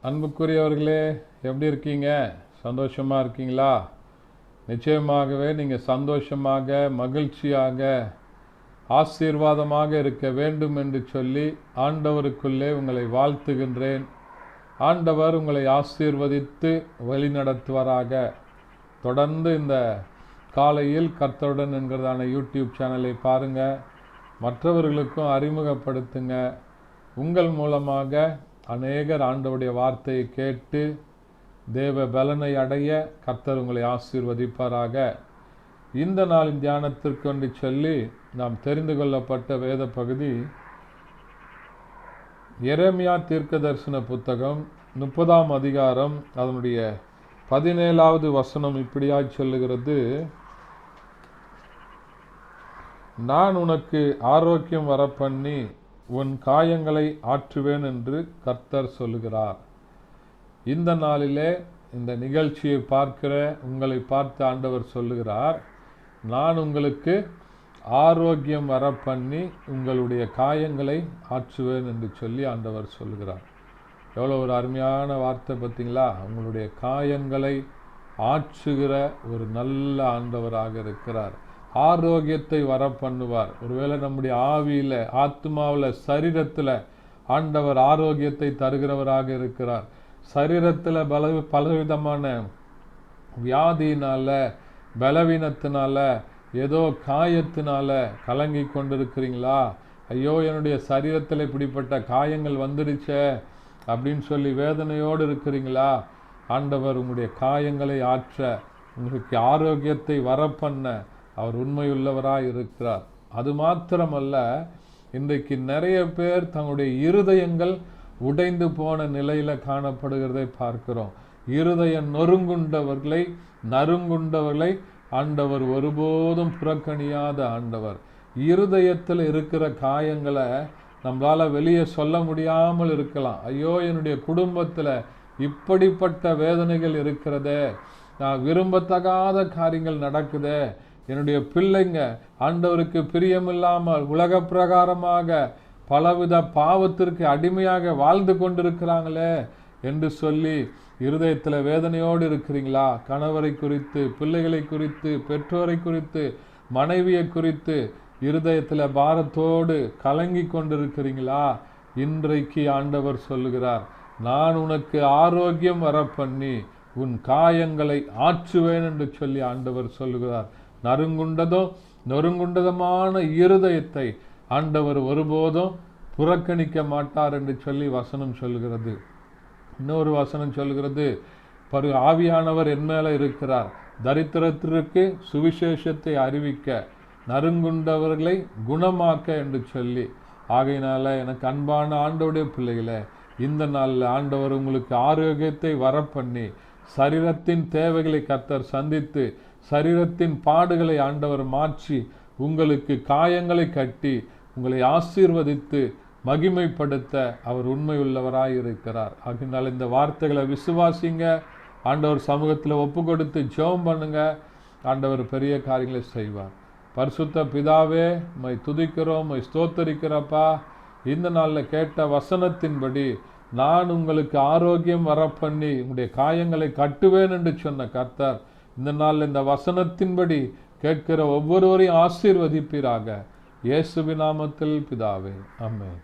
அன்புக்குரியவர்களே, எப்படி இருக்கீங்க? சந்தோஷமாக இருக்கீங்களா? நிச்சயமாகவே நீங்கள் சந்தோஷமாக, மகிழ்ச்சியாக, ஆசீர்வாதமாக இருக்க வேண்டும் என்று சொல்லி ஆண்டவருக்குள்ளே உங்களை வாழ்த்துகின்றேன். ஆண்டவர் உங்களை ஆசீர்வதித்து வழிநடத்துவாராக. தொடர்ந்து இந்த காலையில் கர்த்தருடன் என்கிறதான யூடியூப் சேனலை பாருங்கள், மற்றவர்களுக்கும் அறிமுகப்படுத்துங்க. உங்கள் மூலமாக அநேகர் ஆண்டவருடைய வார்த்தையை கேட்டு தேவ பலனை அடைய கர்த்தர் உங்களை ஆசீர்வதிப்பாராக. இந்த நாளின் தியானத்திற்கு என்று சொல்லி நாம் தெரிந்து கொள்ளப்பட்ட வேத பகுதி எரேமியா தீர்க்கதரிசன புத்தகம் 30ஆம் அதிகாரம் அதனுடைய 17வது வசனம் இப்படியாய் சொல்லுகிறது: நான் உனக்கு ஆரோக்கியம் வரப்பண்ணி உன் காயங்களை ஆற்றுவேன் என்று கர்த்தர் சொல்லுகிறார். இந்த நாளிலே இந்த நிகழ்ச்சியை பார்க்கிற உங்களை பார்த்து ஆண்டவர் சொல்லுகிறார், நான் உங்களுக்கு ஆரோக்கியம் வரப்பண்ணி உங்களுடைய காயங்களை ஆற்றுவேன் என்று சொல்லி ஆண்டவர் சொல்லுகிறார். எவ்வளோ ஒரு அருமையான வார்த்தை பார்த்தீங்களா? உங்களுடைய காயங்களை ஆற்றுகிற ஒரு நல்ல ஆண்டவராக இருக்கிறார். ஆரோக்கியத்தை வர பண்ணுவார். ஒருவேளை நம்முடைய ஆவியில், ஆத்மாவில், சரீரத்தில் ஆண்டவர் ஆரோக்கியத்தை தருகிறவராக இருக்கிறார். சரீரத்தில் பலவிதமான வியாதியினால, பலவீனத்தினால, ஏதோ காயத்தினால கலங்கி கொண்டிருக்கிறீங்களா? ஐயோ, என்னுடைய சரீரத்தில் இப்படிப்பட்ட காயங்கள் வந்துடுச்சே அப்படின்னு சொல்லி வேதனையோடு இருக்கிறீங்களா? ஆண்டவர் உங்களுடைய காயங்களை ஆற்ற, உங்களுக்கு ஆரோக்கியத்தை வர பண்ண அவர் உண்மையுள்ளவராய் இருக்கிறார். அது மாத்திரமல்ல, இன்றைக்கு நிறைய பேர் தங்களுடைய இருதயங்கள் உடைந்து போன நிலையில காணப்படுகிறதை பார்க்கிறோம். இருதயம் நறுங்குண்டவர்களை ஆண்டவர் ஒருபோதும் புறக்கணியாத ஆண்டவர். இருதயத்தில் இருக்கிற காயங்களை நம்மளால வெளியே சொல்ல முடியாமல் இருக்கலாம். ஐயோ, என்னுடைய குடும்பத்தில் இப்படிப்பட்ட வேதனைகள் இருக்கிறதே, நான் விரும்பத்தகாத காரியங்கள் நடக்குதே, என்னுடைய பிள்ளைங்க ஆண்டவருக்கு பிரியமில்லாமல் உலக பிரகாரமாக பலவித பாவத்திற்கு அடிமையாக வாழ்ந்து கொண்டிருக்கிறாங்களே என்று சொல்லி இருதயத்தில் வேதனையோடு இருக்கிறீங்களா? கணவரை குறித்து, பிள்ளைகளை குறித்து, பெற்றோரை குறித்து, மனைவியை குறித்து இருதயத்தில் பாரத்தோடு கலங்கி கொண்டிருக்கிறீங்களா? இன்றைக்கு ஆண்டவர் சொல்லுகிறார், நான் உனக்கு ஆரோக்கியம் வர பண்ணி உன் காயங்களை ஆற்றுவேன் என்று சொல்லி ஆண்டவர் சொல்லுகிறார். நொறுங்குண்டதுமான இருதயத்தை ஆண்டவர் ஒருபோதும் புறக்கணிக்க மாட்டார் என்று சொல்லி வசனம் சொல்கிறது. இன்னொரு வசனம் சொல்கிறது, ஆவியானவர் என் மேல இருக்கிறார், தரித்திரத்திற்கு சுவிசேஷத்தை அறிவிக்க, நறுங்குண்டவர்களை குணமாக்க என்று சொல்லி. ஆகையினால எனக்கு அன்பான ஆண்டவருடைய பிள்ளைகளே, இந்த நாளில் ஆண்டவர் உங்களுக்கு ஆரோக்கியத்தை வர பண்ணி, சரீரத்தின் தேவைகளை கர்த்தர் சந்தித்து, சரீரத்தின் பாடுகளை ஆண்டவர் மாற்றி, உங்களுக்கு காயங்களை கட்டி, உங்களை ஆசீர்வதித்து மகிமைப்படுத்த அவர் உண்மையுள்ளவராய் இருக்கிறார். ஆகினால் இந்த வார்த்தைகளை விசுவாசிங்க, ஆண்டவர் சமூகத்தில் ஒப்பு கொடுத்து ஜெபம் பண்ணுங்க. ஆண்டவர் பெரிய காரியங்களை செய்வார். பரிசுத்த பிதாவே, மை துதிக்கிறோம், மை ஸ்தோத்தரிக்கிறப்பா. இந்த நாளில் கேட்ட வசனத்தின்படி நான் உங்களுக்கு ஆரோக்கியம் வர பண்ணி உங்களுடைய காயங்களை கட்டுவேன் என்று சொன்ன கர்த்தர் இந்த நாளில் இந்த வசனத்தின்படி கேட்கிற ஒவ்வொருவரையும் ஆசீர்வதிப்பீராக. இயேசுவின் நாமத்தில் பிதாவே, ஆமென்.